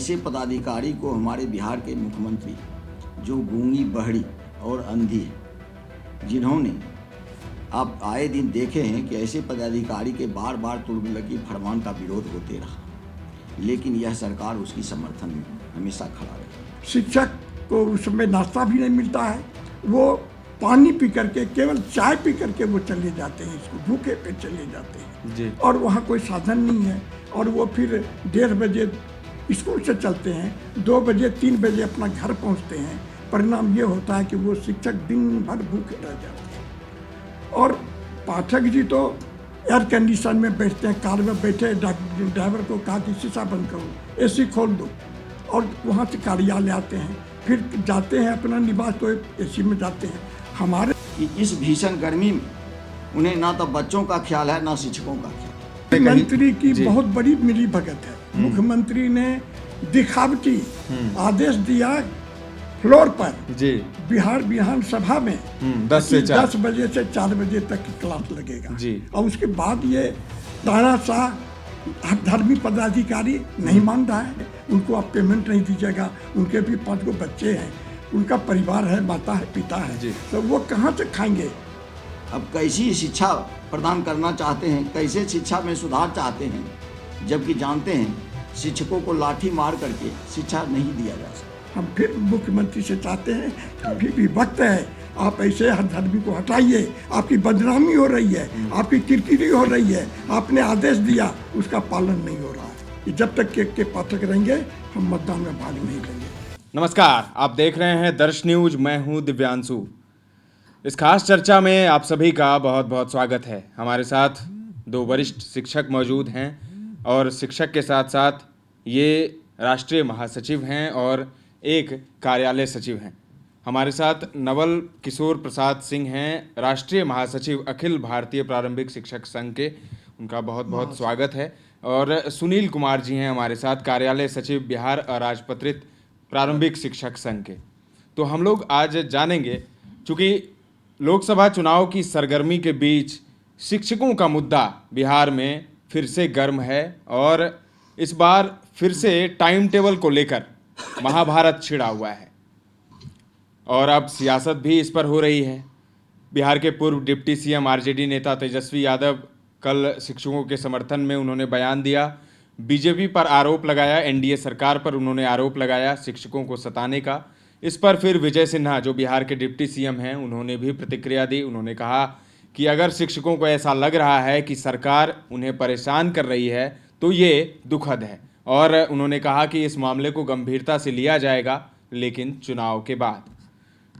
ऐसे पदाधिकारी को हमारे बिहार के मुख्यमंत्री, जो गूंगी, बहरी और अंधी है, जिन्होंने आप आए दिन देखे हैं कि ऐसे पदाधिकारी के बार बार तुगलकी फरमान का विरोध होते रहा, लेकिन यह सरकार उसकी समर्थन में हमेशा खड़ा रही। शिक्षक को उस समय नाश्ता भी नहीं मिलता है, वो पानी पी करके, केवल चाय पी करके वो चले जाते हैं, इसको भूखे पे चले जाते हैं जी। और वहाँ कोई साधन नहीं है, और वो फिर 1:30 बजे स्कूल से चलते हैं, 2 बजे 3 बजे अपना घर पहुँचते हैं। परिणाम ये होता है कि वो शिक्षक दिन भर भूखे रह जाते हैं। और पाठक जी तो एयर कंडीशन में बैठते हैं, कार में बैठे, ड्राइवर को कहा कि शीशा बंद करो, एसी खोल दो, और वहाँ से कार्यालय आते हैं, फिर जाते हैं अपना निवास, तो एसी में जाते हैं। हमारे कि इस भीषण गर्मी में उन्हें ना तो बच्चों का ख्याल है, ना शिक्षकों का ख्याल। मुख्यमंत्री की बहुत बड़ी मिली भगत है। मुख्यमंत्री ने दिखावटी आदेश दिया फ्लोर पर जी, बिहार विधानसभा में 10 बजे से 4 बजे तक की क्लास लगेगा जी। और उसके बाद ये तानाशाह धर्मी पदाधिकारी नहीं मान रहा है, उनको आप पेमेंट नहीं दीजिएगा, उनके भी 5 गो बच्चे हैं, उनका परिवार है, माता है, पिता है, तो वो कहाँ से खाएंगे। अब कैसी शिक्षा प्रदान करना चाहते हैं, कैसे शिक्षा में सुधार चाहते हैं, जबकि जानते हैं शिक्षकों को लाठी मार करके शिक्षा नहीं दिया जा सकता। हम फिर मुख्यमंत्री से चाहते हैं कि अभी भी वक्त है, आप ऐसे हर धर्मी को हटाइए, आपकी बदनामी हो रही है, आपकी किरकिरी हो रही है, आपने आदेश दिया उसका पालन नहीं हो रहा है। जब तक के पाठक रहेंगे हम मतदान में भाग नहीं लेंगे। नमस्कार, आप देख रहे हैं दर्श न्यूज, मैं हूं दिव्यांशु। इस खास चर्चा में आप सभी का बहुत बहुत स्वागत है। हमारे साथ 2 वरिष्ठ शिक्षक मौजूद हैं, और शिक्षक के साथ साथ ये राष्ट्रीय महासचिव हैं और एक कार्यालय सचिव हैं। हमारे साथ नवल किशोर प्रसाद सिंह हैं, राष्ट्रीय महासचिव अखिल भारतीय प्रारंभिक शिक्षक संघ के, उनका बहुत बहुत स्वागत है। और सुनील कुमार जी हैं हमारे साथ, कार्यालय सचिव बिहार अराजपत्रित प्रारंभिक शिक्षक संघ के। तो हम लोग आज जानेंगे, चूँकि लोकसभा चुनाव की सरगर्मी के बीच शिक्षकों का मुद्दा बिहार में फिर से गर्म है, और इस बार फिर से टाइम टेबल को लेकर महाभारत छिड़ा हुआ है, और अब सियासत भी इस पर हो रही है। बिहार के पूर्व डिप्टी सीएम आरजेडी नेता तेजस्वी यादव कल शिक्षकों के समर्थन में उन्होंने बयान दिया, बीजेपी पर आरोप लगाया, एनडीए सरकार पर उन्होंने आरोप लगाया शिक्षकों को सताने का। इस पर फिर विजय सिन्हा, जो बिहार के डिप्टी सीएम हैं, उन्होंने भी प्रतिक्रिया दी। उन्होंने कहा कि अगर शिक्षकों को ऐसा लग रहा है कि सरकार उन्हें परेशान कर रही है तो ये दुखद है, और उन्होंने कहा कि इस मामले को गंभीरता से लिया जाएगा, लेकिन चुनाव के बाद।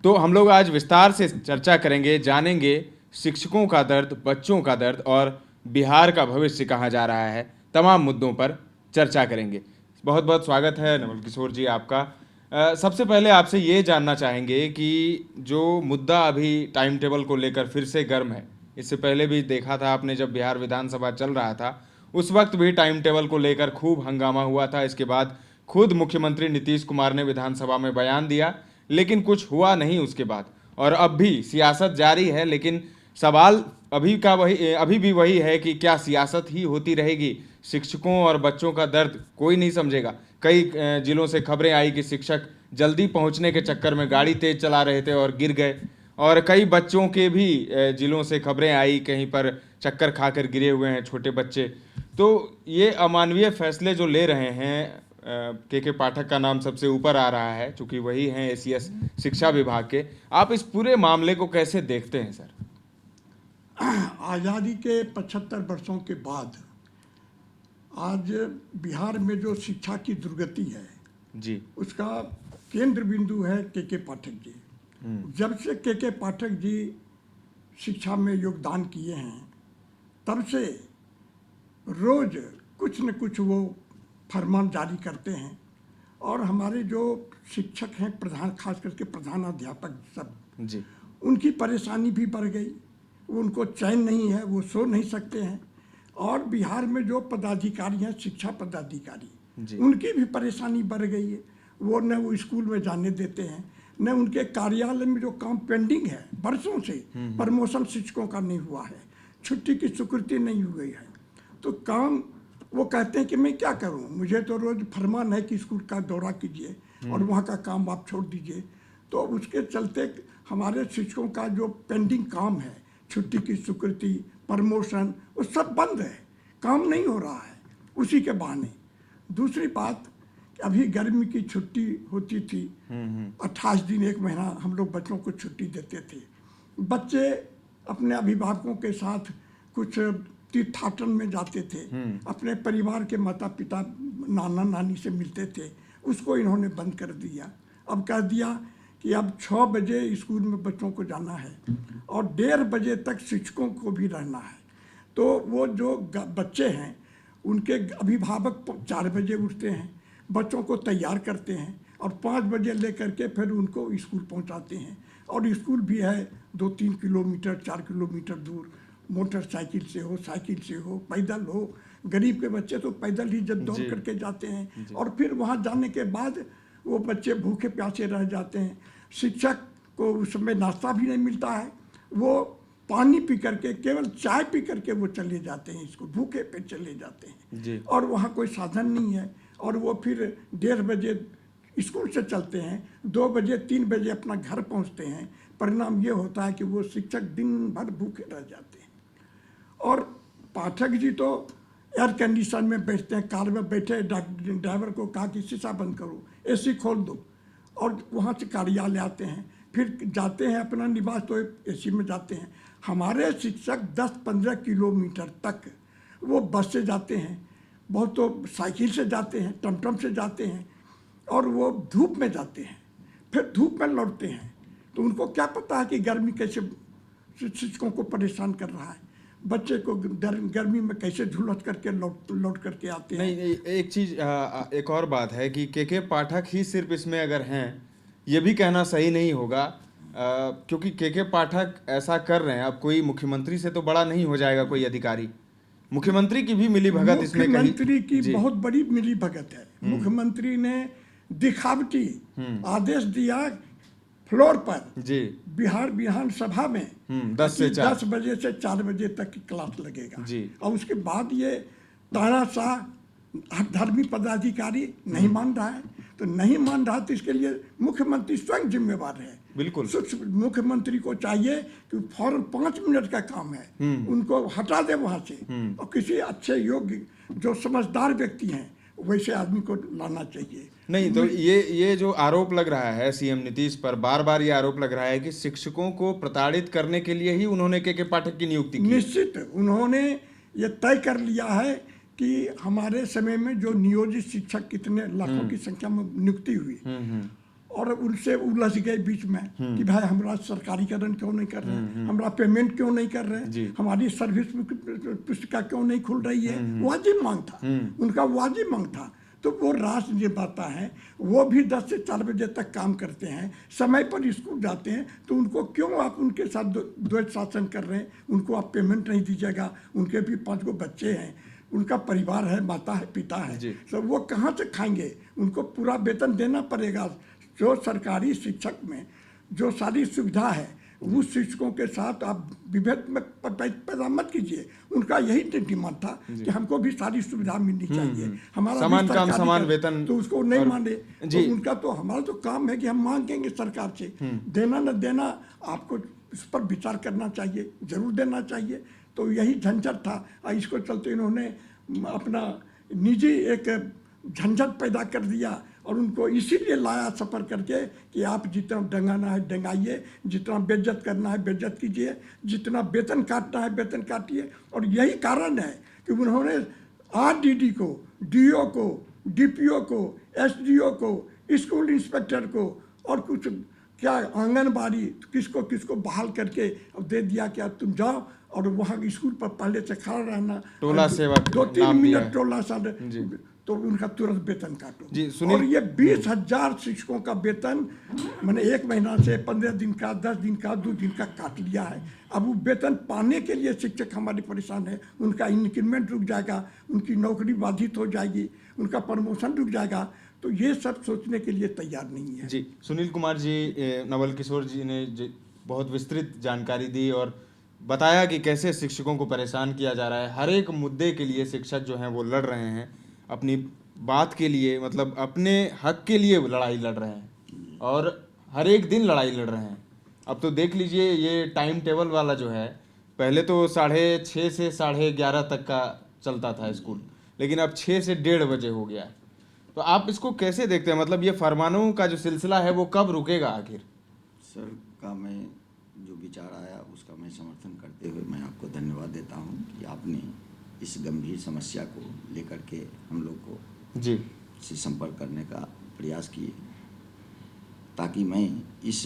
तो हम लोग आज विस्तार से चर्चा करेंगे, जानेंगे शिक्षकों का दर्द, बच्चों का दर्द, और बिहार का भविष्य कहाँ जा रहा है, तमाम मुद्दों पर चर्चा करेंगे। बहुत बहुत स्वागत है नवल किशोर जी आपका। सबसे पहले आपसे ये जानना चाहेंगे कि जो मुद्दा अभी टाइम टेबल को लेकर फिर से गर्म है, इससे पहले भी देखा था आपने, जब बिहार विधानसभा चल रहा था उस वक्त भी टाइम टेबल को लेकर खूब हंगामा हुआ था। इसके बाद खुद मुख्यमंत्री नीतीश कुमार ने विधानसभा में बयान दिया, लेकिन कुछ हुआ नहीं उसके बाद, और अब भी सियासत जारी है। लेकिन सवाल अभी भी वही है कि क्या सियासत ही होती रहेगी? शिक्षकों और बच्चों का दर्द कोई नहीं समझेगा। कई जिलों से खबरें आई कि शिक्षक जल्दी पहुंचने के चक्कर में गाड़ी तेज चला रहे थे और गिर गए, और कई बच्चों के भी जिलों से खबरें आई कहीं पर चक्कर खाकर गिरे हुए हैं छोटे बच्चे। तो ये अमानवीय फैसले जो ले रहे हैं, के पाठक का नाम सबसे ऊपर आ रहा है, चूंकि वही हैं एसीएस शिक्षा विभाग के। आप इस पूरे मामले को कैसे देखते हैं सर? आज़ादी के 75 वर्षों के बाद आज बिहार में जो शिक्षा की दुर्गति है जी, उसका केंद्र बिंदु है के पाठक जी। जब से के पाठक जी शिक्षा में योगदान किए हैं, तब से रोज कुछ न कुछ वो फरमान जारी करते हैं, और हमारे जो शिक्षक हैं, खास करके प्रधानाध्यापक सब जी, उनकी परेशानी भी बढ़ गई। उनको चैन नहीं है, वो सो नहीं सकते हैं। और बिहार में जो पदाधिकारी हैं, शिक्षा पदाधिकारी, उनकी भी परेशानी बढ़ गई है। वो न वो स्कूल में जाने देते हैं, न उनके कार्यालय में जो काम पेंडिंग है बरसों से, प्रमोशन शिक्षकों का नहीं हुआ है, छुट्टी की स्वीकृति नहीं हुई है, तो काम वो कहते हैं कि मैं क्या करूं, मुझे तो रोज फरमान है कि स्कूल का दौरा कीजिए और वहाँ का काम आप छोड़ दीजिए। तो उसके चलते हमारे शिक्षकों का जो पेंडिंग काम है, छुट्टी की स्वीकृति, प्रमोशन, वो सब बंद है, काम नहीं हो रहा है उसी के बहाने। दूसरी बात, अभी गर्मी की छुट्टी होती थी, 28 दिन 1 महीना हम लोग बच्चों को छुट्टी देते थे। बच्चे अपने अभिभावकों के साथ कुछ तीर्थाटन में जाते थे, अपने परिवार के माता पिता नाना नानी से मिलते थे, उसको इन्होंने बंद कर दिया। अब कह दिया कि अब 6 बजे स्कूल में बच्चों को जाना है और 1:30 बजे तक शिक्षकों को भी रहना है। तो वो जो बच्चे हैं उनके अभिभावक 4 बजे उठते हैं, बच्चों को तैयार करते हैं और 5 बजे लेकर के फिर उनको स्कूल पहुंचाते हैं। और स्कूल भी है 2-3 किलोमीटर 4 किलोमीटर दूर, मोटरसाइकिल से हो, साइकिल से हो, पैदल हो। गरीब के बच्चे तो पैदल ही जब दौड़ करके जाते हैं और फिर वहाँ जाने के बाद वो बच्चे भूखे प्यासे रह जाते हैं। शिक्षक को उस समय नाश्ता भी नहीं मिलता है, वो पानी पी करके, केवल चाय पी करके वो चले जाते हैं स्कूल, भूखे पे चले जाते हैं और वहाँ कोई साधन नहीं है। और वो फिर 1:30 बजे स्कूल से चलते हैं, 2 बजे 3 बजे अपना घर पहुँचते हैं। परिणाम ये होता है कि वो शिक्षक दिन भर भूखे रह जाते हैं। और पाठक जी तो एयर कंडीशन में बैठते हैं, कार में बैठे, ड्राइवर को कहा कि शीशा बंद करो, एसी खोल दो, और वहाँ से कार्यालय आते हैं, फिर जाते हैं अपना निवास, तो एसी में जाते हैं। हमारे शिक्षक 10-15 किलोमीटर तक वो बस से जाते हैं, बहुत तो साइकिल से जाते हैं, टमटम से जाते हैं, और वो धूप में जाते हैं, फिर धूप में लौटते हैं। तो उनको क्या पता है कि गर्मी कैसे शिक्षकों को परेशान कर रहा है, बच्चे को गर्मी में कैसे झुलस करके लौट करके आते हैं। नहीं, एक चीज़, एक और बात है कि के पाठक ही सिर्फ इसमें अगर हैं, ये भी कहना सही नहीं होगा, क्योंकि के पाठक ऐसा कर रहे हैं। अब कोई मुख्यमंत्री से तो बड़ा नहीं हो जाएगा कोई अधिकारी, मुख्यमंत्री की भी मिली भगत इसमें कहीं, मुख्यमंत्री की बहुत बड़ी मिली भगत है। मुख्यमंत्री ने दिखावटी आदेश दिया फ्लोर पर जी बिहार विधानसभा में 10 बजे से 4 बजे तक की क्लास लगेगा जी। और उसके बाद ये तानाशाह धार्मिक पदाधिकारी नहीं मान रहा है, तो नहीं मान रहा तो इसके लिए मुख्यमंत्री स्वयं जिम्मेवार है। बिल्कुल, मुख्यमंत्री को चाहिए कि फौरन 5 मिनट का काम है, उनको हटा दे वहां से और किसी अच्छे योग्य जो समझदार व्यक्ति हैं वैसे आदमी को लाना चाहिए। नहीं तो ये जो आरोप लग रहा है सीएम नीतीश पर, बार बार ये आरोप लग रहा है कि शिक्षकों को प्रताड़ित करने के लिए ही उन्होंने के पाठक की नियुक्ति की। निश्चित उन्होंने ये तय कर लिया है कि हमारे समय में जो नियोजित शिक्षक कितने लाखों की संख्या में नियुक्ति हुई और उनसे उलझ गए बीच में कि भाई हमारा सरकारीकरण क्यों नहीं कर रहे हैं, हमारा पेमेंट क्यों नहीं कर रहे हैं, हमारी सर्विस पुस्तिका क्यों नहीं खुल रही है। वाजिब मांग था, उनका वाजिब मांग था। तो वो राष्ट्र निर्माता है, वो भी 10 से 4 बजे तक काम करते हैं, समय पर स्कूल जाते हैं, तो उनको क्यों आप उनके साथ द्वैत शासन कर रहे हैं, उनको आप पेमेंट नहीं दीजिएगा। उनके भी 5 गो बच्चे हैं, उनका परिवार है, माता है, पिता है, तो वो कहाँ से खाएंगे, उनको पूरा वेतन देना पड़ेगा। जो सरकारी शिक्षक में जो सारी सुविधा है उस शिक्षकों के साथ आप विभेद में पैदा मत कीजिए। उनका यही डिमांड था कि हमको भी सारी सुविधा मिलनी चाहिए, हमारा समान काम समान वेतन, तो उसको नहीं माने। तो उनका तो हमारा तो काम है कि हम मांगेंगे सरकार से, देना न देना आपको इस पर विचार करना चाहिए, जरूर देना चाहिए। तो यही झंझट था, इसको चलते इन्होंने अपना निजी एक झंझट पैदा कर दिया और उनको इसीलिए लाया सफ़र करके कि आप जितना डंगाना है डंगाइए, जितना बेइज्जत करना है बेइज्जत कीजिए, जितना वेतन काटना है वेतन काटिए। और यही कारण है कि उन्होंने आरडीडी को, डीओ को, डीपीओ को, एसडीओ को, स्कूल इंस्पेक्टर को और कुछ क्या आंगनबाड़ी किसको किसको बहाल करके दे दिया कि तुम जाओ और वहाँ स्कूल पर पहले से खड़ा रहना, टोला सेवक 2-3 मिनट टोला सा, तो उनका तुरंत वेतन काटो जी। और ये 20,000 शिक्षकों का वेतन मैंने 1 महीना से 15 दिन का, 10 दिन का, 2 दिन का काट लिया है। अब वो वेतन पाने के लिए शिक्षक हमारे परेशान है, उनका इंक्रीमेंट रुक जाएगा, उनकी नौकरी बाधित हो जाएगी, उनका प्रमोशन रुक जाएगा। तो ये सब सोचने के लिए तैयार नहीं है जी। सुनील कुमार जी, नवल किशोर जी ने बहुत विस्तृत जानकारी दी और बताया कि कैसे शिक्षकों को परेशान किया जा रहा है। हर एक मुद्दे के लिए शिक्षक जो हैं वो लड़ रहे हैं, अपनी बात के लिए, मतलब अपने हक के लिए लड़ाई लड़ रहे हैं और हर एक दिन लड़ाई लड़ रहे हैं। अब तो देख लीजिए ये टाइम टेबल वाला जो है, पहले तो 6:30 से 11:30 तक का चलता था स्कूल, लेकिन अब 6 से 1:30 बजे हो गया है। तो आप इसको कैसे देखते हैं? मतलब ये फरमानों का जो सिलसिला है वो कब रुकेगा आखिर? सर का मैं जो विचार आया उसका मैं समर्थन करते हुए मैं आपको धन्यवाद देता हूं कि आपने इस गंभीर समस्या को लेकर के हम लोग को जी से संपर्क करने का प्रयास किए, ताकि मैं इस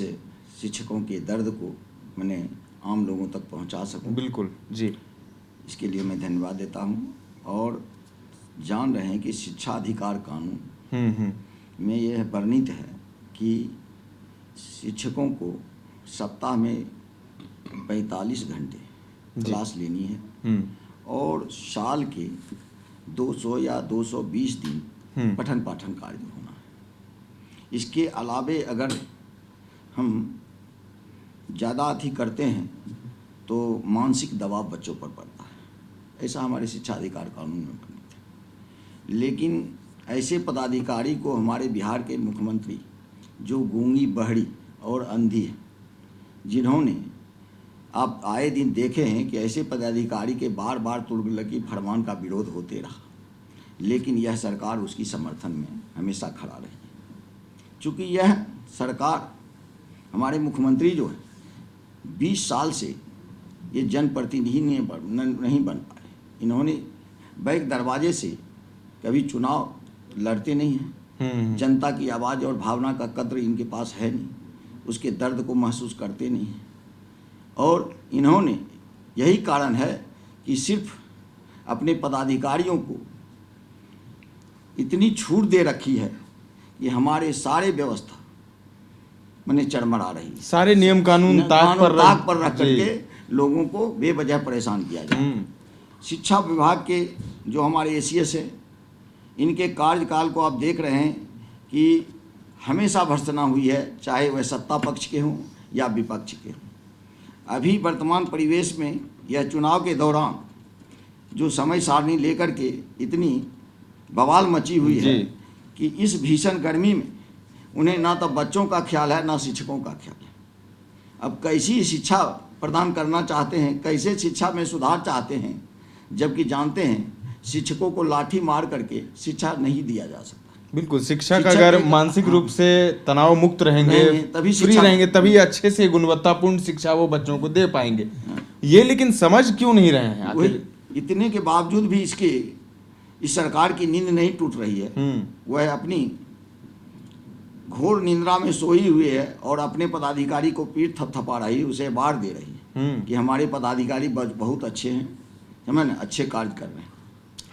शिक्षकों के दर्द को मैंने आम लोगों तक पहुंचा सकूं। बिल्कुल जी। इसके लिए मैं धन्यवाद देता हूं। और जान रहे हैं कि शिक्षा अधिकार कानून में यह वर्णित है कि शिक्षकों को सप्ताह में 45 घंटे क्लास लेनी है और साल के 200 या 220 दिन पठन पाठन कार्य होना है। इसके अलावे अगर हम ज़्यादा अति करते हैं तो मानसिक दबाव बच्चों पर पड़ता है। ऐसा हमारे शिक्षा अधिकार कानून में वर्णित है। लेकिन ऐसे पदाधिकारी को हमारे बिहार के मुख्यमंत्री जो गूंगी बहरी और अंधी है, जिन्होंने आप आए दिन देखे हैं कि ऐसे पदाधिकारी के बार बार तुगलकी फरमान का विरोध होते रहा, लेकिन यह सरकार उसकी समर्थन में हमेशा खड़ा रही। चूँकि यह सरकार, हमारे मुख्यमंत्री जो है 20 साल से ये जनप्रतिनिधि नहीं बन पाए। इन्होंने बैक दरवाजे से कभी चुनाव लड़ते नहीं हैं। जनता की आवाज़ और भावना का कद्र इनके पास है नहीं, उसके दर्द को महसूस करते नहीं हैं। और इन्होंने, यही कारण है कि सिर्फ अपने पदाधिकारियों को इतनी छूट दे रखी है कि हमारे सारे व्यवस्था मैंने चरमरा रही है। सारे नियम कानून ताक पर रख करके लोगों को बेवजह परेशान किया जाए। शिक्षा विभाग के जो हमारे एसीएस है, इनके कार्यकाल को आप देख रहे हैं कि हमेशा भर्त्सना हुई है, चाहे वह सत्ता पक्ष के हों या विपक्ष के हों। अभी वर्तमान परिवेश में यह चुनाव के दौरान जो समय सारणी लेकर के इतनी बवाल मची हुई है कि इस भीषण गर्मी में उन्हें ना तो बच्चों का ख्याल है ना शिक्षकों का ख्याल है। अब कैसी शिक्षा प्रदान करना चाहते हैं, कैसे शिक्षा में सुधार चाहते हैं, जबकि जानते हैं शिक्षकों को लाठी मार करके शिक्षा नहीं दिया जा सकता। बिल्कुल, शिक्षक अगर मानसिक रूप से तनाव मुक्त रहेंगे, तभी फ्री रहेंगे, तभी अच्छे से गुणवत्तापूर्ण शिक्षा वो बच्चों को दे पाएंगे। ये लेकिन समझ क्यों नहीं रहे हैं आखिर? इतने के बावजूद भी इस सरकार की नींद नहीं टूट रही है। वह अपनी घोर निंद्रा में सोई हुई है और अपने पदाधिकारी को पीठ थपथपा रही, उसे बार दे रही है कि हमारे पदाधिकारी बहुत अच्छे हैं, समझ ना, अच्छे कार्य कर रहे हैं।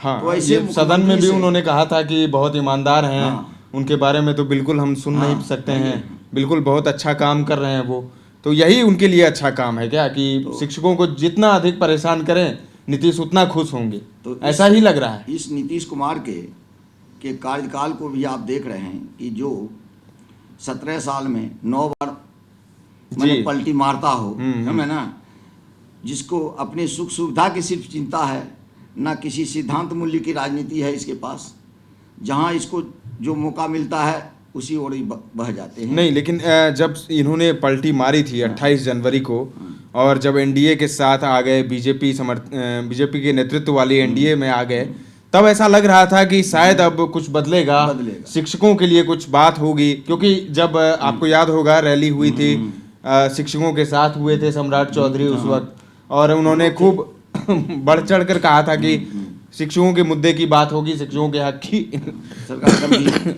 हाँ, तो ऐसे सदन में भी उन्होंने कहा था कि बहुत ईमानदार हैं। हाँ, उनके बारे में तो बिल्कुल हम सुन नहीं सकते हैं, बिल्कुल बहुत अच्छा काम कर रहे हैं वो। तो यही उनके लिए अच्छा काम है क्या कि शिक्षकों को जितना अधिक परेशान करें, नीतीश उतना खुश होंगे? तो ऐसा ही लग रहा है। इस नीतीश कुमार के कार्यकाल को भी आप देख रहे हैं कि जो 17 साल में 9 बार मैंने पलटी मारता हो, समझे ना, जिसको अपने सुख सुविधा की सिर्फ चिंता है, ना किसी सिद्धांत मूल्य की राजनीति है इसके पास। जहां इसको जो मौका मिलता है उसी ओर ही बह जाते हैं। नहीं, लेकिन जब इन्होंने पलटी मारी थी 28 जनवरी को, और जब एनडीए के साथ आ गए, बीजेपी के नेतृत्व वाली एनडीए में आ गए, तब ऐसा लग रहा था कि शायद अब कुछ बदलेगा, शिक्षकों के लिए कुछ बात होगी। क्योंकि जब आपको याद होगा रैली हुई थी, शिक्षकों के साथ हुए थे सम्राट चौधरी उस वक्त, और उन्होंने खूब बढ़ चढ़ कर कहा था कि शिक्षकों के मुद्दे की बात होगी, शिक्षकों के हक की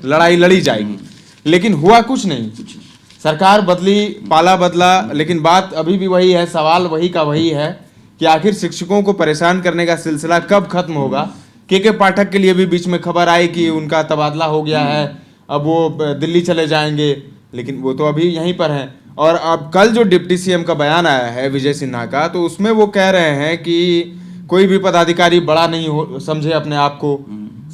लड़ाई लड़ी जाएगी। लेकिन हुआ कुछ नहीं। सरकार बदली, पाला बदला, लेकिन बात अभी भी वही है, सवाल वही का वही है कि आखिर शिक्षकों को परेशान करने का सिलसिला कब खत्म होगा। के पाठक के लिए भी बीच में खबर आई कि उनका तबादला हो गया है, अब वो दिल्ली चले जाएंगे, लेकिन वो तो अभी यहीं पर हैं। और अब कल जो डिप्टी सीएम का बयान आया है विजय सिन्हा का, तो उसमें वो कह रहे हैं कि कोई भी पदाधिकारी बड़ा नहीं हो समझे अपने आप को,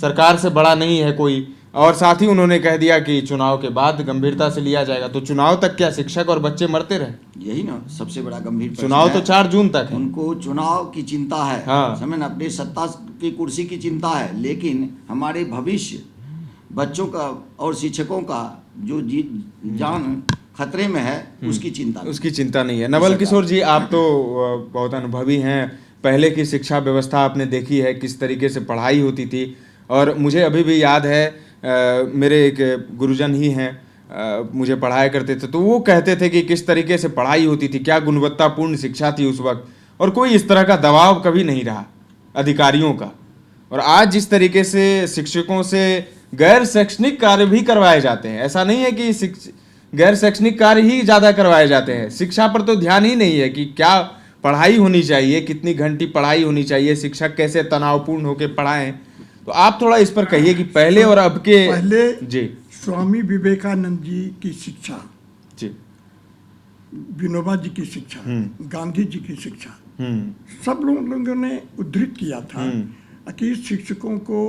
सरकार से बड़ा नहीं है कोई, और साथ ही उन्होंने कह दिया कि चुनाव के बाद गंभीरता से लिया जाएगा। तो चुनाव तक क्या शिक्षक और बच्चे मरते रहे? यही ना सबसे बड़ा गंभीर प्रश्न चुनाव है। तो 4 जून तक है। उनको चुनाव की चिंता है, हाँ। समझ ना, अपनी सत्ता की कुर्सी की चिंता है, लेकिन हमारे भविष्य, बच्चों का और शिक्षकों का जो जान खतरे में है उसकी चिंता नहीं। उसकी चिंता नहीं है। नवल किशोर जी, आप तो बहुत अनुभवी हैं, पहले की शिक्षा व्यवस्था आपने देखी है, किस तरीके से पढ़ाई होती थी। और मुझे अभी भी याद है, मेरे एक गुरुजन ही हैं, मुझे पढ़ाया करते थे, तो वो कहते थे कि किस तरीके से पढ़ाई होती थी, क्या गुणवत्तापूर्ण शिक्षा थी उस वक्त, और कोई इस तरह का दबाव कभी नहीं रहा अधिकारियों का। और आज जिस तरीके से शिक्षकों से गैर शैक्षणिक कार्य भी करवाए जाते हैं, ऐसा नहीं है कि गैर शैक्षणिक कार्य ही ज़्यादा करवाए जाते हैं, शिक्षा पर तो ध्यान ही नहीं है कि क्या पढ़ाई होनी चाहिए, कितनी घंटी पढ़ाई होनी चाहिए, शिक्षक कैसे तनावपूर्ण होकर पढ़ाएं। तो आप थोड़ा इस पर कहिए कि पहले और अब के। पहले जी, स्वामी विवेकानंद जी की शिक्षा, जी, विनोबा जी की शिक्षा, गांधी जी की शिक्षा, सब लोगों ने उद्धृत किया था कि शिक्षकों को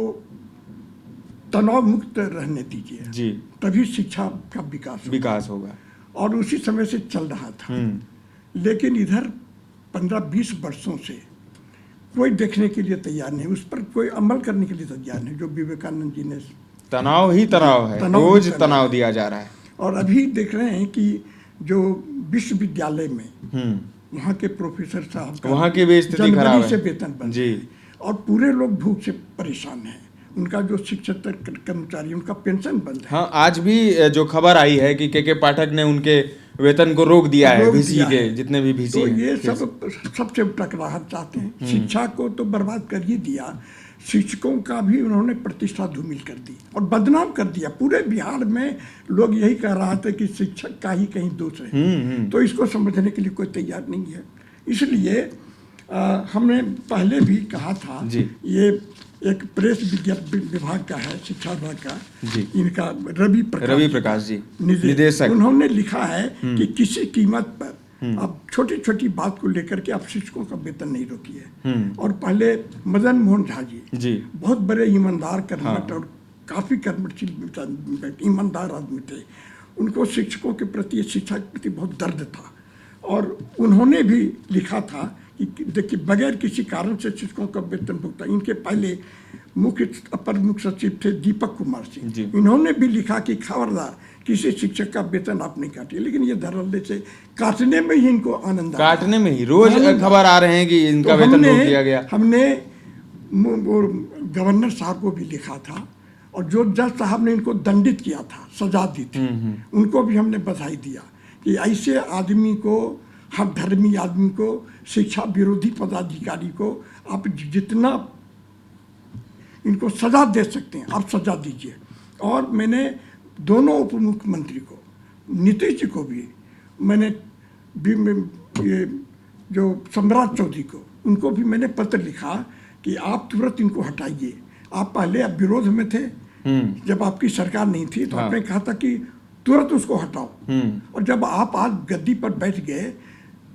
तनाव मुक्त रहने दीजिए, जी, तभी शिक्षा का विकास होगा। और उसी समय से चल रहा था। लेकिन इधर 15-20 वर्षों से कोई देखने के लिए तैयार नहीं, उस पर कोई अमल करने के लिए तैयार नहीं। जो विवेकानंद जी ने तनाव ही तनाव है, रोज तनाव दिया जा रहा है। और अभी देख रहे हैं कि जो विश्वविद्यालय में वहाँ के प्रोफेसर साहब का वहाँ की भी स्थिति खराब जनवरी है से वेतन बंद जी। और पूरे लोग भूख से परेशान हैं। उनका जो शिक्षक कर्मचारी, उनका पेंशन बंद है। हाँ, आज भी जो खबर आई है कि के पाठक ने उनके वेतन को रोक दिया है, वीसी के जितने भी वीसी तो हैं। ये सबसे टकराहट चाहते हैं। शिक्षा को तो बर्बाद कर ही दिया, शिक्षकों का भी उन्होंने प्रतिष्ठा धूमिल कर दी और बदनाम कर दिया। पूरे बिहार में लोग यही कह रहा था कि शिक्षक का ही कहीं दोष है। तो इसको समझने के लिए कोई तैयार नहीं है। इसलिए हमने पहले भी कहा था, ये एक प्रेस विभाग का है, शिक्षा विभाग का, इनका रवि प्रकाश जी निदेशक, उन्होंने लिखा है कि किसी कीमत पर अब छोटी छोटी बात को लेकर के आप शिक्षकों का वेतन नहीं रोकिए। और पहले मदन मोहन झा जी बहुत बड़े ईमानदार कर्मठ और काफी कर्मठशील ईमानदार आदमी थे। उनको शिक्षकों के प्रति, शिक्षा के प्रति बहुत दर्द था और उन्होंने भी लिखा था कि देखिए, बगैर किसी कारण से शिक्षकों का वेतन भुगतान। इनके पहले अपर मुख्य सचिव थे दीपक कुमार सिंह, इन्होंने भी लिखा कि खबरदार किसी शिक्षक का वेतन आप नहीं काटिए। लेकिन ये धड़ल्ले से काटने में ही इनको आनंद, काटने में ही रोज खबर आ रहे हैं कि इनका वेतन रोक दिया गया। हमने गवर्नर साहब को भी लिखा था और जो जज साहब ने इनको दंडित किया था, सजा दी थी, उनको भी हमने बधाई दिया कि ऐसे आदमी को, हर धर्मी आदमी को, शिक्षा विरोधी पदाधिकारी को आप जितना इनको सजा दे सकते हैं आप सजा दीजिए। और मैंने दोनों उप मुख्यमंत्री को, नीतीश जी को भी मैंने ये जो सम्राट चौधरी को, उनको भी मैंने पत्र लिखा कि आप तुरंत इनको हटाइए। आप पहले अब विरोध में थे, जब आपकी सरकार नहीं थी तो आपने कहा था कि तुरंत उसको हटाओ। और जब आप आज गद्दी पर बैठ गए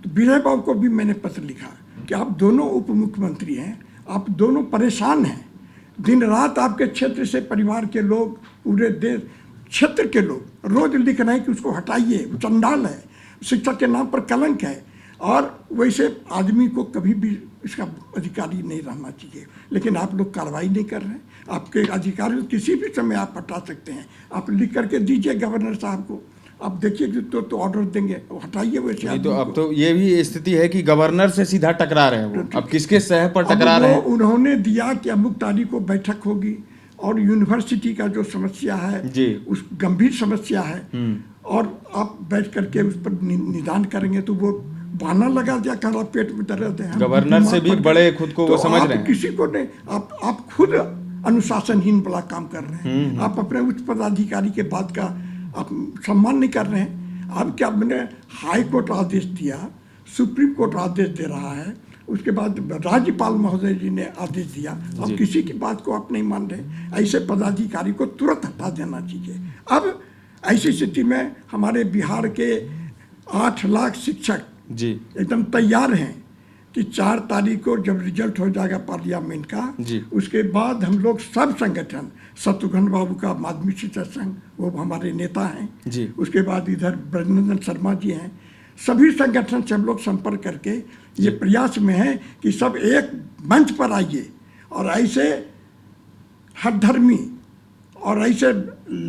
तो विजय बाबू को भी मैंने पत्र लिखा कि आप दोनों उप मुख्यमंत्री हैं, आप दोनों परेशान हैं। दिन रात आपके क्षेत्र से परिवार के लोग, पूरे देश क्षेत्र के लोग रोज लिख रहे हैं कि उसको हटाइए, वो चंडाल है, शिक्षा के नाम पर कलंक है। और वैसे आदमी को कभी भी इसका अधिकारी नहीं रहना चाहिए। लेकिन आप लोग कार्रवाई नहीं कर रहे हैं। आपके अधिकारी किसी भी समय आप हटा सकते हैं, आप लिख करके दीजिए गवर्नर साहब को, आप देखिए कि तो ऑर्डर देंगे, हटाइए वैसे। नहीं तो अब तो ये भी स्थिति है कि गवर्नर से सीधा टकरा रहे हैं वो, अब किसके सह पर टकरा रहे हैं। उन्होंने दिया कि अमुक तारीख को बैठक होगी और यूनिवर्सिटी का जो समस्या है उस गंभीर समस्या है और आप बैठ करके उस पर निदान करेंगे। तो वो बहाना लगा दिया, कहा पेट में दर्द है। गवर्नर से भी बड़े खुद को वो समझ रहे हैं। किसी को नहीं, आप खुद अनुशासनहीन बड़ा काम कर रहे हैं। आप अपने उच्च पदाधिकारी के बात का आप सम्मान नहीं कर रहे हैं। अब क्या, मैंने हाई कोर्ट आदेश दिया, सुप्रीम कोर्ट आदेश दे रहा है, उसके बाद राज्यपाल महोदय जी ने आदेश दिया, अब किसी की बात को आप नहीं मान रहे। ऐसे पदाधिकारी को तुरंत हटा देना चाहिए। अब ऐसी स्थिति में हमारे बिहार के 8 लाख शिक्षक एकदम तैयार हैं कि 4 तारीख को जब रिजल्ट हो जाएगा पार्लियामेंट का, उसके बाद हम लोग सब संगठन, शत्रुघ्न बाबू का माध्यमिक शिक्षक संघ, वो हमारे नेता हैं, उसके बाद इधर ब्रजनंदन शर्मा जी हैं, सभी संगठन से हम लोग संपर्क करके ये प्रयास में है कि सब एक मंच पर आइए और ऐसे हठधर्मी और ऐसे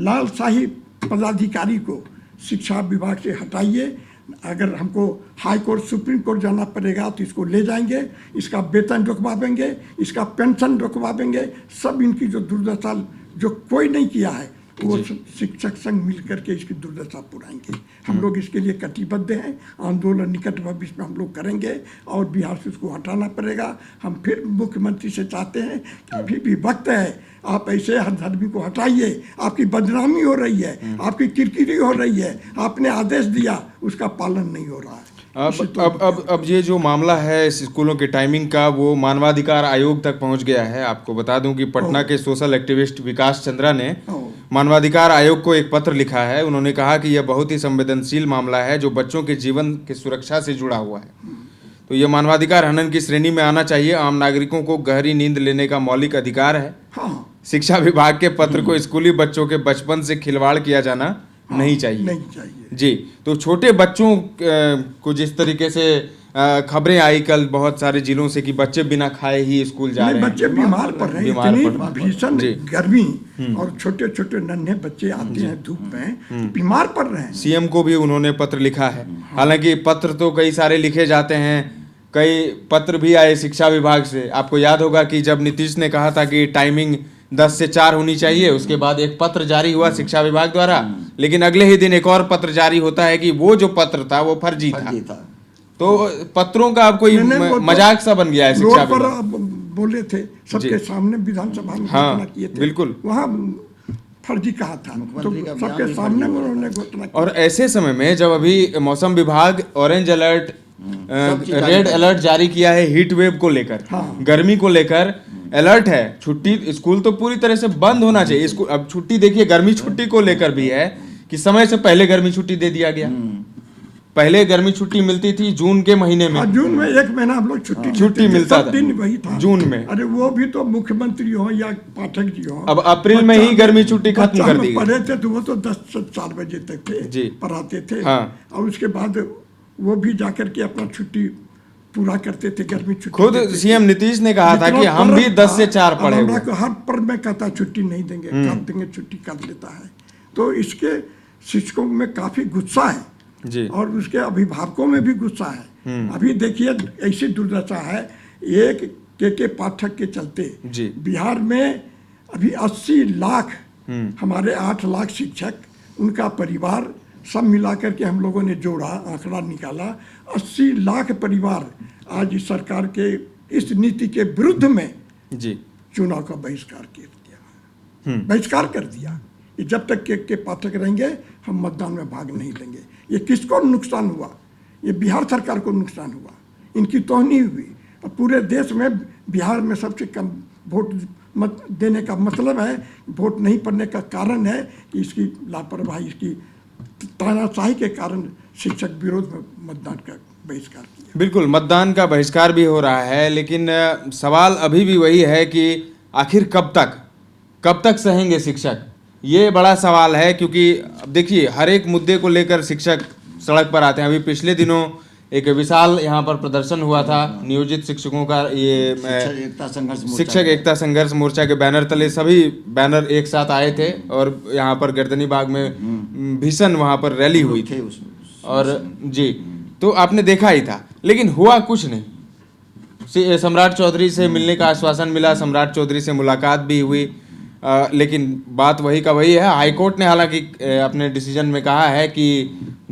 लालशाही पदाधिकारी को शिक्षा विभाग से हटाइए। अगर हमको हाई कोर्ट सुप्रीम कोर्ट जाना पड़ेगा तो इसको ले जाएंगे, इसका वेतन रुकवा देंगे, इसका पेंशन रुकवा देंगे, सब इनकी जो दुर्दशा जो कोई नहीं किया है वो शिक्षक संघ मिल करके इसकी दुर्दशा पुराएंगे। हम लोग इसके लिए कटिबद्ध हैं, आंदोलन निकट भविष्य में हम लोग करेंगे और बिहार से उसको हटाना पड़ेगा। हम फिर मुख्यमंत्री से चाहते हैं कि अभी भी वक्त है, आप ऐसे हठधर्मी को हटाइए, आपकी बदनामी हो रही है, आपकी किरकिरी हो रही है, आपने आदेश दिया उसका पालन नहीं हो रहा है। अब ये जो मामला है स्कूलों के टाइमिंग का, वो मानवाधिकार आयोग तक पहुंच गया है। आपको बता दूं कि पटना के सोशल एक्टिविस्ट विकास चंद्रा ने मानवाधिकार आयोग को एक पत्र लिखा है। उन्होंने कहा कि यह बहुत ही संवेदनशील मामला है जो बच्चों के जीवन की सुरक्षा से जुड़ा हुआ है, तो यह मानवाधिकार हनन की श्रेणी में आना चाहिए। आम नागरिकों को गहरी नींद लेने का मौलिक अधिकार है। शिक्षा विभाग के पत्र को स्कूली बच्चों के बचपन से खिलवाड़ किया जाना नहीं चाहिए। जी, तो छोटे बच्चों को जिस तरीके से खबरें आई कल बहुत सारे जिलों से कि बच्चे बिना खाए ही स्कूल जा रहे हैं, बच्चे बीमार पड़ रहे हैं, इतनी भीषण गर्मी और छोटे छोटे नन्हे बच्चे आते हैं धूप में, बीमार पड़ रहे हैं। सीएम को भी उन्होंने पत्र लिखा है। हालांकि पत्र तो कई सारे लिखे जाते हैं, कई पत्र भी आए शिक्षा विभाग से। आपको याद होगा कि जब नीतीश ने कहा था कि टाइमिंग 10 से 4 होनी चाहिए, उसके बाद एक पत्र जारी हुआ शिक्षा विभाग द्वारा, लेकिन अगले ही दिन एक और पत्र जारी होता है कि वो जो पत्र था वो फर्जी था। तो पत्रों का अब कोई मजाक सा बन गया है शिक्षा विभाग। बोले थे सबके सामने विधानसभा में घोषणा किए थे, बिल्कुल वहाँ फर्जी कहा था, तो सबके सामने उन्होंने घोषणा की। और ऐसे समय में जब अभी मौसम विभाग ऑरेंज अलर्ट, रेड अलर्ट जारी किया है हीट वेव को लेकर, गर्मी को लेकर अलर्ट है, छुट्टी स्कूल तो पूरी तरह से बंद होना चाहिए। स्कूल अब छुट्टी देखिए, गर्मी छुट्टी को लेकर भी है कि समय से पहले गर्मी छुट्टी दे दिया गया। पहले गर्मी छुट्टी मिलती थी जून के महीने में, जून में 1 महीना हम लोग छुट्टी मिलता था, दिन वही था जून में। अरे वो भी तो मुख्यमंत्री हो या पाठक जी हो, अब अप्रैल में ही गर्मी छुट्टी खत्म कर दी गई। पढ़े थे तो वो तो 10 से 4 बजे तक थे, पढ़ाते थे, और उसके बाद वो भी जाकर के अपना छुट्टी पूरा करते थे, गर्मी छुट्टी। खुद सीएम नीतीश ने कहा था कि हम भी 10 से 4 पढ़े हुए। हर पर्व में कहता छुट्टी नहीं देंगे, कर देंगे, छुट्टी कर लेता है। तो इसके शिक्षकों में काफी गुस्सा है जी, और उसके अभिभावकों में भी गुस्सा है। अभी देखिए ऐसी दुर्दशा है, एक के पाठक के चलते बिहार में अभी 80 लाख, हमारे 8 लाख शिक्षक, उनका परिवार, सब मिलाकर के हम लोगों ने जोड़ा, आंकड़ा निकाला, 80 लाख परिवार आज इस सरकार के इस नीति के विरुद्ध में चुनाव का बहिष्कार कर दिया, बहिष्कार कर दिया। जब तक के पाठक रहेंगे हम मतदान में भाग नहीं लेंगे। ये किसको नुकसान हुआ? ये बिहार सरकार को नुकसान हुआ, इनकी तोहनी हुई। और पूरे देश में बिहार में सबसे कम वोट मत देने का मतलब है, वोट नहीं पड़ने का कारण है कि इसकी लापरवाही, इसकी तानाशाही के कारण शिक्षक विरोध में मतदान का बहिष्कार किया। बिल्कुल, मतदान का बहिष्कार भी हो रहा है, लेकिन सवाल अभी भी वही है कि आखिर कब तक सहेंगे शिक्षक? ये बड़ा सवाल है, क्योंकि देखिए हर एक मुद्दे को लेकर शिक्षक सड़क पर आते हैं। अभी पिछले दिनों एक विशाल यहाँ पर प्रदर्शन हुआ था नियोजित शिक्षकों का, ये शिक्षक एकता संघर्ष मोर्चा के बैनर तले सभी बैनर एक साथ आए थे और यहाँ पर गर्दनी बाग में भीषण वहाँ पर रैली हुई थी। और जी, तो आपने देखा ही था, लेकिन हुआ कुछ नहीं। सम्राट चौधरी से मिलने का आश्वासन मिला, सम्राट चौधरी से मुलाकात भी हुई, लेकिन बात वही का वही है। हाईकोर्ट ने हालांकि अपने डिसीजन में कहा है कि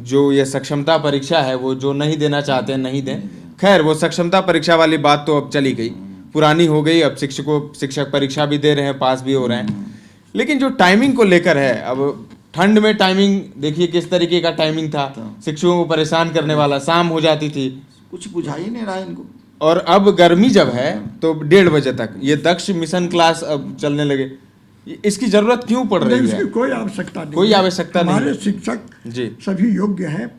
जो ये सक्षमता परीक्षा है वो जो नहीं देना चाहते हैं नहीं दें। खैर, वो सक्षमता परीक्षा वाली बात तो अब चली गई, पुरानी हो गई। अब शिक्षक परीक्षा भी दे रहे हैं, पास भी हो रहे हैं। लेकिन जो टाइमिंग को लेकर है, अब ठंड में टाइमिंग देखिए किस तरीके का टाइमिंग था, शिक्षकों को परेशान करने वाला, शाम हो जाती थी, कुछ बुझा ही नहीं रहा इनको। और अब गर्मी जब है तो 1:30 बजे तक ये दक्ष मिशन क्लास अब चलने लगे। इसकी जरूरत क्यों पड़ रही है? कोई आवश्यकता नहीं, कोई आवश्यकता नहीं। हमारे शिक्षक सभी योग्य हैं,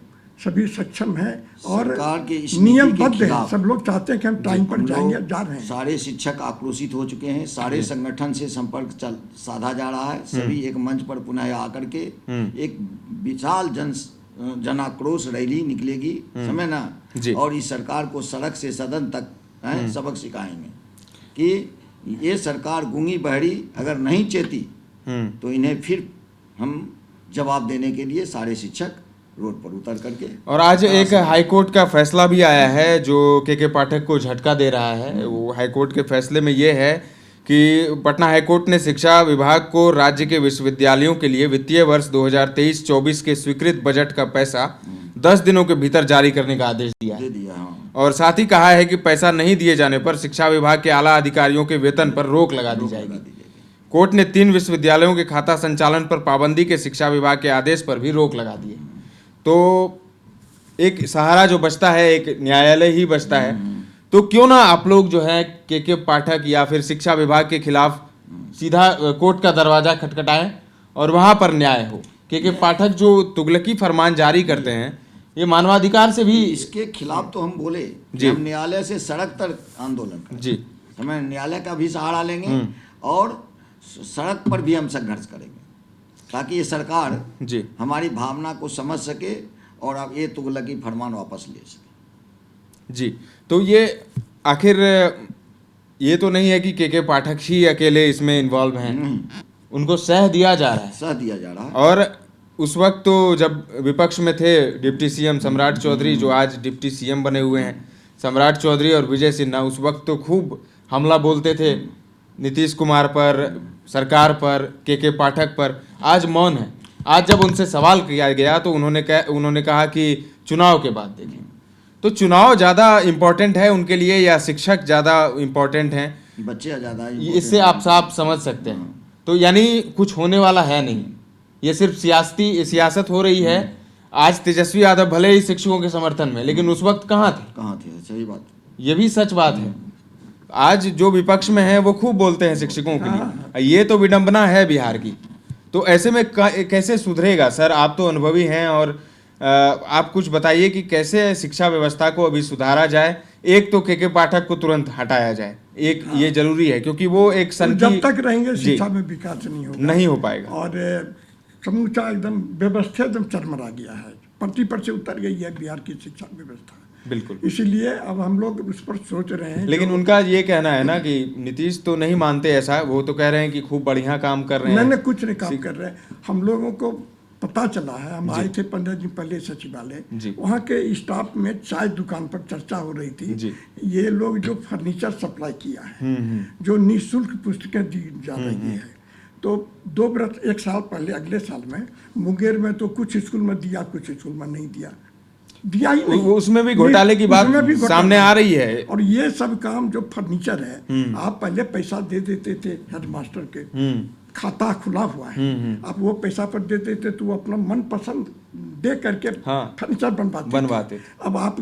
सभी सक्षम हैं और सरकार के इस नीति के नियमबद्ध है। खिलाफ सब लोग चाहते हैं कि हम टाइम पर हम जाएंगे, लोग जा रहे हैं। सारे शिक्षक आक्रोशित हो चुके हैं, सारे संगठन से संपर्क साधा जा रहा है, सभी एक मंच पर पुनः आकर के एक विशाल जनाक्रोश रैली निकलेगी, समय ना, और इस सरकार को सड़क से सदन तक सबक सिखाएंगे कि ये सरकार गूंगी बहरी अगर नहीं चेती तो इन्हें फिर हम जवाब देने के लिए सारे शिक्षक रोड पर उतर करके। और आज एक हाईकोर्ट का फैसला भी आया है जो के पाठक को झटका दे रहा है। वो हाईकोर्ट के फैसले में ये है कि पटना हाईकोर्ट ने शिक्षा विभाग को राज्य के विश्वविद्यालयों के लिए वित्तीय वर्ष 2023-24 के स्वीकृत बजट का पैसा 10 दिनों के भीतर जारी करने का आदेश दिया है। और साथ ही कहा है कि पैसा नहीं दिए जाने पर शिक्षा विभाग के आला अधिकारियों के वेतन पर रोक लगा दी जाएगी। कोर्ट ने 3 विश्वविद्यालयों के खाता संचालन पर पाबंदी के शिक्षा विभाग के आदेश पर भी रोक लगा दी है। तो एक सहारा जो बचता है, एक न्यायालय ही बचता है। तो क्यों ना आप लोग जो है के पाठक या फिर शिक्षा विभाग के खिलाफ सीधा कोर्ट का दरवाजा खटखटाएं और वहां पर न्याय हो। के पाठक जो तुगलकी फरमान जारी करते हैं, ये मानवाधिकार से भी इसके खिलाफ तो हम बोले कि हम न्यायालय से सड़क तक आंदोलन करें। जी, हमें न्यायालय का भी सहारा लेंगे और सड़क पर भी हम संघर्ष करेंगे ताकि ये सरकार जी हमारी भावना को समझ सके और अब ये तुगलकी फरमान वापस ले सके। जी, तो ये आखिर ये तो नहीं है कि के पाठक ही अकेले इसमें इन्वॉल्व हैं, उनको सह दिया जा रहा है, सह दिया जा रहा है। और उस वक्त तो जब विपक्ष में थे डिप्टी सीएम सम्राट चौधरी, जो आज डिप्टी सीएम बने हुए हैं, सम्राट चौधरी और विजय सिन्हा, उस वक्त तो खूब हमला बोलते थे नीतीश कुमार पर, सरकार पर, के पाठक पर। आज मौन है। आज जब उनसे सवाल किया गया तो उन्होंने कहा कि चुनाव के बाद देखें। तो चुनाव ज़्यादा इम्पोर्टेंट है उनके लिए या शिक्षक ज़्यादा इम्पोर्टेंट हैं, बच्चे ज़्यादा, इससे आप साफ समझ सकते हैं। तो यानी कुछ होने वाला है नहीं, ये सिर्फ सियासत हो रही है। आज तेजस्वी यादव भले ही शिक्षकों के समर्थन में, लेकिन उस वक्त कहाँ थे? सही बात, ये भी सच बात है। आज जो विपक्ष में है वो खूब बोलते हैं शिक्षकों के लिए, ये तो विडंबना है बिहार की। तो ऐसे में कैसे सुधरेगा सर? आप तो अनुभवी हैं और आप कुछ बताइए कि कैसे शिक्षा व्यवस्था को अभी सुधारा जाए। एक तो के पाठक को तुरंत हटाया जाए, एक ये जरूरी है, क्योंकि वो एक जब तक रहेंगे शिक्षा में विकास नहीं हो पाएगा। और समूचा एकदम व्यवस्था एकदम चरमरा गया है, पटरी पर से उतर गई है बिहार की शिक्षा व्यवस्था। बिल्कुल, इसीलिए अब हम लोग उस पर सोच रहे हैं। लेकिन उनका ये कहना है ना कि नीतीश तो नहीं मानते ऐसा, वो तो कह रहे हैं कि खूब बढ़िया काम कर रहे हैं। नहीं, कुछ नहीं काम कर रहे हैं। हम लोगों को पता चला है, हम आए थे 15 दिन पहले सचिवालय, वहाँ के स्टाफ में चाय दुकान पर चर्चा हो रही थी। ये लोग जो फर्नीचर सप्लाई किया है, जो निःशुल्क पुस्तकें दी जा रही है, तो 2 वर्ष 1 साल पहले, अगले साल में मुंगेर में तो कुछ स्कूल में दिया, कुछ स्कूल में नहीं दिया ही नहीं। उसमें भी घोटाले की बात सामने आ रही है। और ये सब काम जो फर्नीचर है, आप पहले पैसा दे देते थे हेडमास्टर के, खाता खुला हुआ है, आप वो पैसा पर दे देते तो वो अपना मनपसंद दे करके फर्नीचर बनवाते। अब आप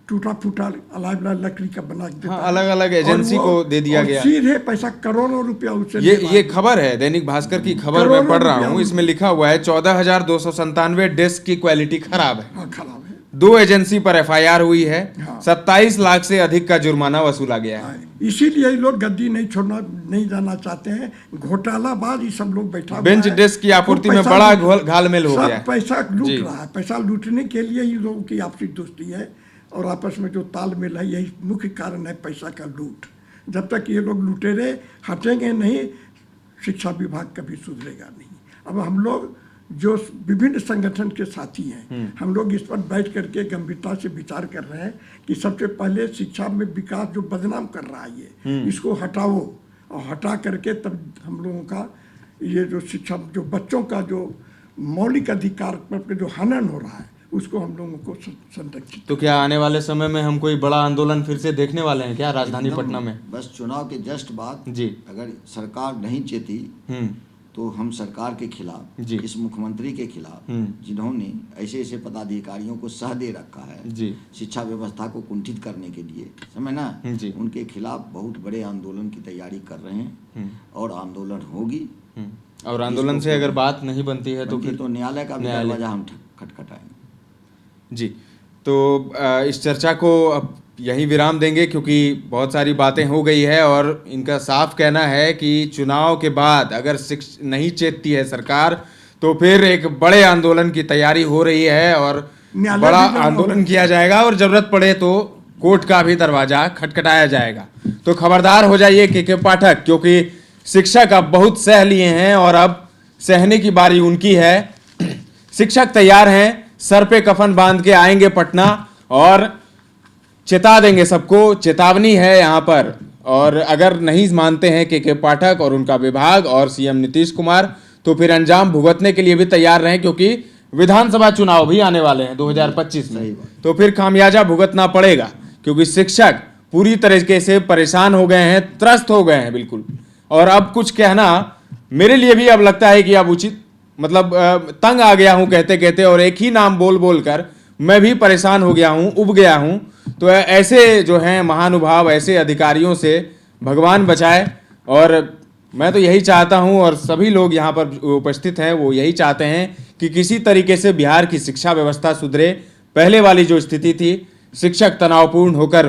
टूटा फूटा अलाइव लकड़ी का बना देते, अलग अलग एजेंसी को दे दिया गया, सीधे पैसा करोड़ों रुपया उससे। ये खबर है दैनिक भास्कर की खबर मैं पढ़ रहा हूँ, इसमें लिखा हुआ है 14,297 डेस्क की क्वालिटी खराब है। 2 एजेंसी पर एफआईआर हुई है, 27 लाख से अधिक का जुर्माना वसूला गया है। इसीलिए लोग गद्दी नहीं जाना चाहते हैं। घोटालाबाज ये सब लोग बैठा बेंच डेस्क की आपूर्ति में बड़ा घालमेल हो गया है। पैसा लूट रहा है, पैसा लूटने के लिए ही लोगों की आपसी दोस्ती है और आपस में जो तालमेल है, यही मुख्य कारण है पैसा का लूट। जब तक ये लोग लुटेरे हटेंगे नहीं, शिक्षा विभाग कभी सुधरेगा नहीं। अब हम लोग जो विभिन्न संगठन के साथी हैं, हम लोग इस पर बैठ करके गंभीरता से विचार कर रहे हैं कि सबसे पहले शिक्षा में विकास जो बदनाम कर रहा है, इसको हटाओ, और हटा करके तब हम लोगों का ये जो शिक्षा, जो बच्चों का जो मौलिक अधिकार पर जो हनन हो रहा है, उसको हम लोगों को संरक्षित। तो क्या आने वाले समय में हम कोई बड़ा आंदोलन फिर से देखने वाले हैं क्या राजधानी पटना में? बस चुनाव के जस्ट बाद जी, अगर सरकार नहीं चेती तो हम सरकार के खिलाफ, इस मुख्यमंत्री के खिलाफ, जिन्होंने ऐसे ऐसे पदाधिकारियों को सह दे रखा है शिक्षा व्यवस्था को कुंठित करने के लिए, समझ ना, उनके खिलाफ बहुत बड़े आंदोलन की तैयारी कर रहे हैं और आंदोलन होगी। और आंदोलन से अगर बात नहीं बनती है तो फिर तो न्यायालय का भी दरवाजा हम खटखटाएंगे। जी, तो इस चर्चा को अब यहीं विराम देंगे क्योंकि बहुत सारी बातें हो गई है और इनका साफ कहना है कि चुनाव के बाद अगर नहीं चेतती है सरकार तो फिर एक बड़े आंदोलन की तैयारी हो रही है और बड़ा आंदोलन किया जाएगा और जरूरत पड़े तो कोर्ट का भी दरवाजा खटखटाया जाएगा। तो खबरदार हो जाइए के पाठक, क्योंकि शिक्षक अब बहुत सह लिए हैं और अब सहने की बारी उनकी है। शिक्षक तैयार हैं, सर पे कफन बांध के आएंगे पटना और चेता देंगे सबको। चेतावनी है यहाँ पर, और अगर नहीं मानते हैं के पाठक और उनका विभाग और सीएम नीतीश कुमार तो फिर अंजाम भुगतने के लिए भी तैयार रहें, क्योंकि विधानसभा चुनाव भी आने वाले हैं 2025 में, तो फिर खामियाजा भुगतना पड़ेगा। क्योंकि शिक्षक पूरी तरीके से परेशान हो गए हैं, त्रस्त हो गए हैं बिल्कुल। और अब कुछ कहना मेरे लिए भी अब लगता है कि अब उचित मतलब तंग आ गया हूं कहते कहते, और एक ही नाम बोल बोल कर मैं भी परेशान हो गया हूं, उब गया हूं। तो ऐसे जो हैं महानुभाव, ऐसे अधिकारियों से भगवान बचाए। और मैं तो यही चाहता हूं और सभी लोग यहाँ पर उपस्थित हैं वो यही चाहते हैं कि किसी तरीके से बिहार की शिक्षा व्यवस्था सुधरे। पहले वाली जो स्थिति थी, शिक्षक तनावपूर्ण होकर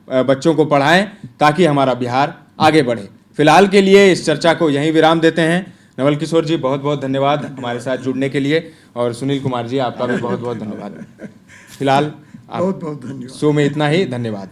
बच्चों को पढ़ाएं ताकि हमारा बिहार आगे बढ़े। फिलहाल के लिए इस चर्चा को यहीं विराम देते हैं। नवल किशोर जी बहुत बहुत धन्यवाद हमारे साथ जुड़ने के लिए, और सुनील कुमार जी आपका भी बहुत बहुत धन्यवाद। फिलहाल बहुत बहुत धन्यवाद। शो में इतना ही, धन्यवाद।